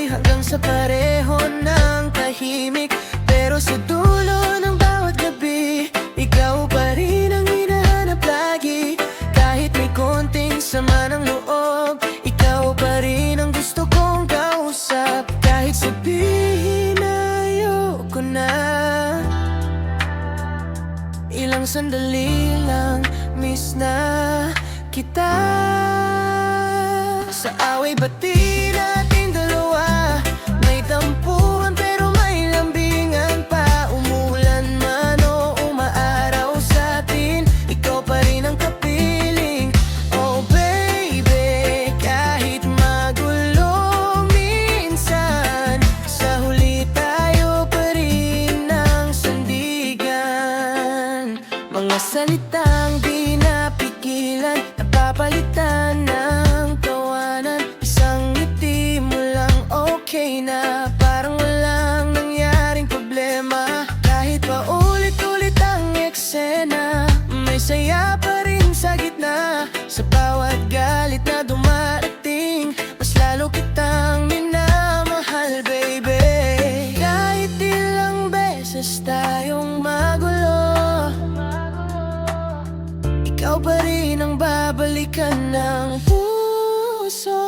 hanggang sa pareho ng tahimik. Pero sa dulo ng bawat gabi, ikaw pa rin ang hinahanap lagi. Kahit may konting sama ng loob, ikaw pa rin ang gusto kong kausap. Kahit sabihin na ayoko na, ilang sandali lang, miss na kita. Sa away bati nating dalawa, may tampuhan pero may lambingan pa. Umulan man o umaaraw sa atin, ikaw pa rin ang kapiling. Oh baby, kahit magulo minsan, sa huli tayo pa rin ang sandigan. Mga salitang di napigilan, napapalitan ng tawanan. Isang ngiti mo lang okay na, parang walang nangyaring problema. Kahit pa ulit-ulit ang eksena, may saya pa rin sa gitna. Sa bawat galit na dumarating, mas lalo kitang minamahal, baby. Kahit ilang beses tayong magulo, ikaw pa rin ang babalikan ng puso.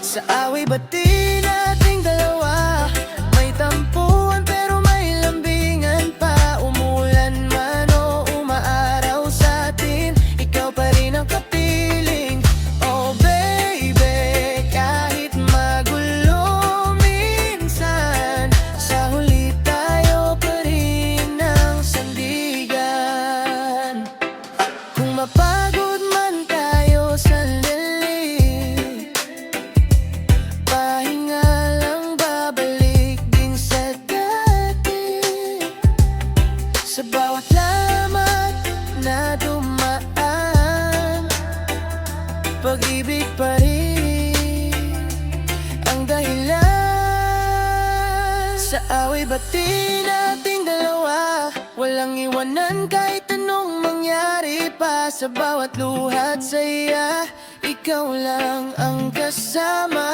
Sa away bati nating dalawa, may tampuhan pero may lambingan pa. Umulan man o umaaraw sa atin, ikaw pa rin ang kapiling. Oh baby, kahit magulo minsan, sa huli tayo pa rin ang sandigan. Kung mapagod man tayo sandali, pahinga lang, babalik din sa dati. Sa bawat lamat na dumaan, pag-ibig pa rin ang dahilan. Sa away bati nating dalawa, walang iwanan kahit anong mangyari pa. Sa bawat luha't saya, ikaw lang ang kasama.